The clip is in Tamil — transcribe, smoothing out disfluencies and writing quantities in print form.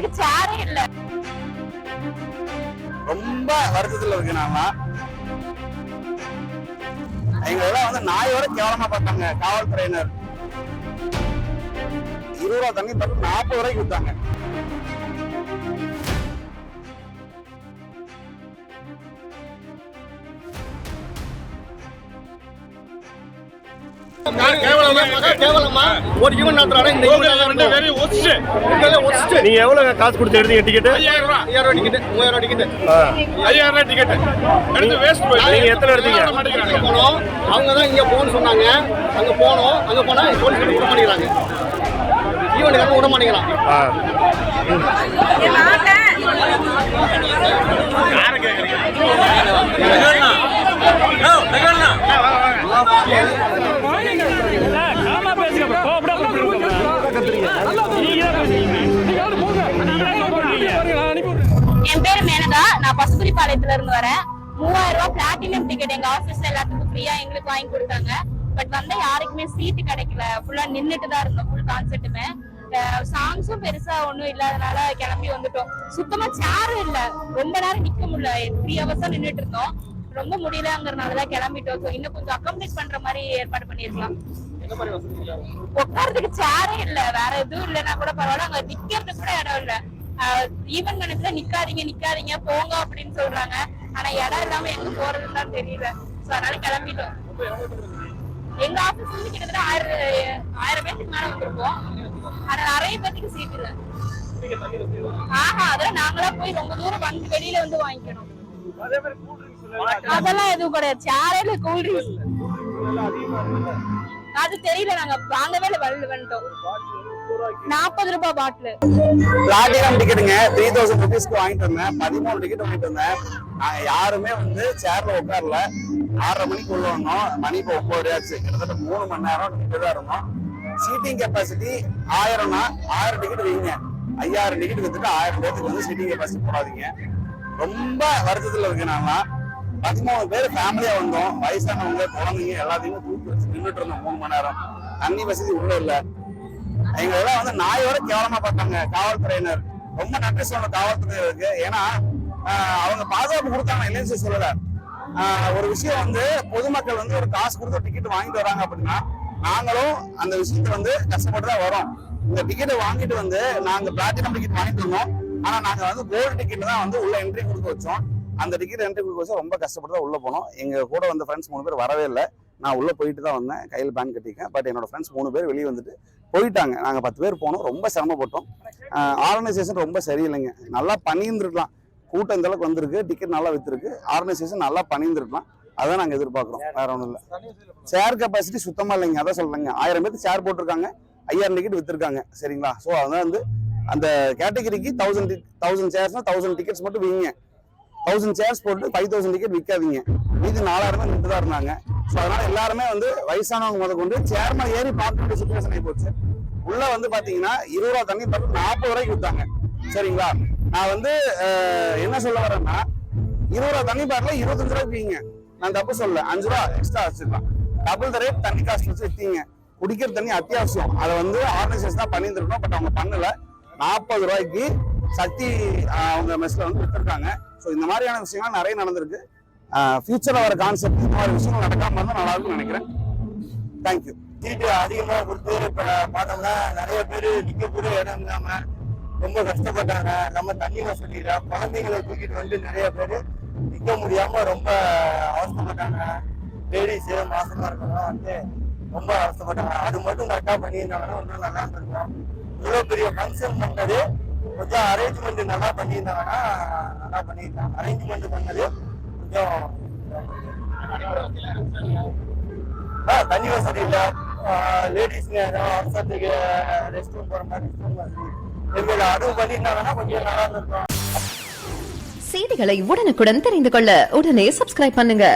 உட்கார்றதுக்கு சேரே இல்ல. ரொம்ப வருத்தத்துல இருக்கு. நாம எங்களெல்லாம் வந்து நாயோட கேவலமா பார்த்தாங்க காவல்துறையினர். 20 ரூபா தண்ணி 40 ரூபாய்க்கு வித்தாங்க. நீங்க எவ்வளவு காசு கொடுத்து எடுத்தீங்க டிக்கெட்? 5000 டிக்கெட். 3000 டிக்கெட். 5000 டிக்கெட் எடுத்து வேஸ்ட் போயிடுச்சு. நீங்க எத்தனை எடுத்தீங்க? அவங்க தான் இங்க போன்னு சொன்னாங்க. அங்க போனோம். அங்க போனா போலீஸ் விட மாட்டேங்கிறாங்க. ஈவனுக்கு விட மாட்டேங்கிறான். யாரை கேக்குறீங்க? என் பேரு மேனகா. நான் பசுபுரிபாளையத்துல இருந்து வரேன். 3000 ரூபாய் பிளாட்டினம் டிக்கெட் எங்க ஆபீஸ்ல எல்லாத்துக்கும் ஃப்ரீயா எங்களுக்கு வாங்கி கொடுத்தாங்க. பட் வந்து யாருக்குமே சீட்டு கிடைக்கல. ஃபுல்லா நின்னுட்டு தான் இருந்தோம். ஃபுல் கான்செர்ட்டுமே சாங்ஸும் பெருசா ஒண்ணும் இல்லாதனால கிளம்பி வந்துட்டோம். சுத்தமா சேரும் இல்ல. ரொம்ப நேரம் நிக்க முடியல. 3 ஹவர்ஸா நின்னுட்டு இருந்தோம். ரொம்ப முடியலங்கிறதுனாலதான் கிளம்பிட்டோம். இன்னும் கொஞ்சம் அகாமடேட் பண்ற மாதிரி ஏற்பாடு பண்ணிருக்கலாம். உட்கார்றதுக்கு சேரே இல்ல. வேற எதுவும் இல்லைன்னா கூட பரவாயில்ல. அங்க நிக்கிறதுக்கு கூட இடம் இல்ல. ஈவன் கணக்குல நிக்காதீங்க போங்க அப்படின்னு சொல்றாங்க. ஆனா இடம் இல்லாம எங்க போறதுன்னு தான் தெரியல. சோ அதனால கிளம்பிட்டோம். எங்க ஆபீஸ் வந்து கிட்டத்தட்ட 1000 பேருக்கு மேல வந்திருப்போம். ஆனா நிறைய பேருக்கு சீட் இல்ல. அதெல்லாம் நாங்களா போய் ரொம்ப தூரம் வந்து வெளியில வந்து வாங்கிக்கணும். அதெல்லாம் எதுவும் கிடையாது. சேரே கூல்ட்ரிங்க்ஸ் அது தெரியல. நாங்க வாங்கவே வந்துட்டோம். 40 ரூபாய் பாட்டில். பிளாட்டினம் டிக்கெட்டுங்க 3000 ருபீஸ்க்கு வாங்கிட்டு வந்தேன். 13 டிக்கெட் வாங்கிட்டு வந்தேன். நாங்க யாருமே வந்து சேர்ல உட்காரல. 6:30 மணிக்கு உள்ள வந்தோம். மணி இப்போ 9 ஆச்சு. கிட்டத்தட்ட 3 மணி நேரம் தான் இருந்தோம். சீட்டிங் கெப்பாசிட்டி 1000னா 1000 டிக்கெட் வைங்க. 5000 டிக்கெட் வித்துட்டு 1000 பேருக்கு வந்து சீட்டிங் கெப்பாசிட்டி போடாதீங்க. ரொம்ப வருத்தத்துல இருக்கு. நாம 13 பேர் ஃபேமிலியா வந்தோம். வயசானவங்க குழந்தைங்க எல்லாத்தையுமே தூக்கி வச்சு நின்றுட்டு இருந்தோம் 3 மணி நேரம். தண்ணி வசதி உள்ள இல்ல. எங்களெல்லாம் வந்து நாயோட கேவலமா பார்த்தாங்க காவல்துறையினர். ரொம்ப நன்றி சொல்லணும் காவல்துறையினருக்கு. ஏன்னா அவங்க பாதுகாப்பு கொடுத்தாங்க, இல்லைன்னு சொல்லல. ஒரு விஷயம் வந்து பொதுமக்கள் வந்து ஒரு காசு கொடுத்து டிக்கெட் வாங்கிட்டு வராங்க அப்படின்னா நாங்களும் அந்த விஷயத்த வந்து கஷ்டப்பட்டு தான் வரோம். இந்த டிக்கெட்டை வாங்கிட்டு வந்து நாங்க பிளாட்டினம் டிக்கெட் வாங்கிட்டு இருந்தோம். ஆனா நாங்க வந்து கோல்டு டிக்கெட் தான் வந்து உள்ள என்ட்ரி கொடுக்க வச்சோம். அந்த டிக்கெட் என்ட்ரி கொடுக்க வச்சா ரொம்ப கஷ்டப்பட்டு தான் உள்ள போனோம். எங்க கூட வந்த ஃப்ரெண்ட்ஸ் 3 பேர் வரவே இல்லை. நான் உள்ள போயிட்டு தான் வந்தேன். கையில் பேன் கட்டிக்கேன். பட் என்னோட ஃப்ரெண்ட்ஸ் 3 பேர் வெளியே வந்துட்டு போயிட்டாங்க. நாங்க 10 பேர் போனோம். ரொம்ப சிரமப்பட்டோம். ஆர்கனைசேஷன் ரொம்ப சரியில்லைங்க. நல்லா பண்ணியிருந்துருக்கலாம். கூட்டம் இந்த அளவுக்கு வந்திருக்கு. டிக்கெட் நல்லா வித்துருக்கு. ஆர்கனைசேஷன் நல்லா பண்ணியிருந்துருக்கலாம். அதான் நாங்க எதிர்பார்க்கிறோம். வேற ஒன்றும் இல்லை. சேர் கெப்பாசிட்டி சுத்தமா இல்லைங்க. அதான் சொல்றேங்க. 1000 பேருக்கு சேர் போட்டிருக்காங்க. 5000 டிக்கெட் வித்துருக்காங்க. சரிங்களா? ஸோ அதான் வந்து அந்த கேட்டகரிக்கு 1000 சேர்ஸ்னா 1000 டிக்கெட்ஸ் மட்டும் வைங்க. 1000 சேர்ஸ் போட்டு 5000 டிக்கெட் விற்காதீங்க. மீதி 4000 பேர் நின்று தான் இருந்தாங்க. ஸோ அதனால எல்லாருமே வந்து வயசானவங்க முத கொண்டு சேர்மா ஏறி பார்க்க வேண்டிய சுச்சுவேஷன் ஆகி போச்சு. உள்ள வந்து பாத்தீங்கன்னா 20 ரூபா தண்ணி 40 ரூபாய்க்கு வித்தாங்க. சரிங்களா? நான் வந்து என்ன சொல்ல வரேன்னா 20 ரூபா தண்ணி பாட்டில 25 ரூபாய்க்கு விற்க. நான் தப்பு சொல்ல. 5 ரூபா எக்ஸ்ட்ரா வச்சிருக்கலாம். டபுள் த ரேட் தண்ணி காஸ்ட் வச்சு வித்தீங்க. குடிக்கிற தண்ணி அத்தியாவசியம். அதை வந்து ஆர்கனைசேஷன் தான் பண்ணியிருந்துருக்கோம். பட் அவங்க பண்ணல. 40 ரூபாய்க்கு சக்தி அவங்க மெஸ்ல வந்து வித்துருக்காங்க. ஸோ இந்த மாதிரியான விஷயங்கள் நிறைய நடந்திருக்கு. ஃபியூச்சர்ல வர கான்செப்ட் இந்த மாதிரி விஷயங்கள் நடக்காம இருந்தால் நல்லா இருக்கும்னு நினைக்கிறேன். தேங்க்யூ. சீட்டு அதிகமா கொடுத்து இப்ப பார்த்தோம்னா நிறைய பேர் நிக்க கூட இடம் இல்லாம ரொம்ப கஷ்டப்பட்டாங்க. நம்ம தண்ணி வசதியில குழந்தைங்களை தூக்கிட்டு வந்து நிறைய பேர் நிக்க முடியாம ரொம்ப அவசரப்பட்டாங்க. லேடிஸ் மாசமா இருக்கணும் வந்து ரொம்ப அவசரப்பட்டாங்க. அது மட்டும் கரெக்டா பண்ணியிருந்தாங்கன்னா இன்னும் நல்லா இருந்திருக்கும். இவ்வளவு பெரிய ஃபங்க்ஷன் பண்ணது கொஞ்சம் அரேஞ்ச்மெண்ட் நல்லா பண்ணியிருந்தாங்கன்னா நல்லா பண்ணியிருந்தாங்க. அரேஞ்ச்மெண்ட் பண்ணது கொஞ்சம் தண்ணி வசதி இல்ல. லேடிஸ்ங்க அவசரத்துக்கு ரெஸ்ட் ரூம் போற மாதிரி ரெஸ்ட் ரூம் வசதி அதுவும் பண்ணியிருந்தாங்கன்னா கொஞ்சம் நல்லா இருந்திருக்கும். செய்திகளை உடனுக்குடன் தெரிந்து கொள்ள உடனே சப்ஸ்கிரைப் பண்ணுங்க.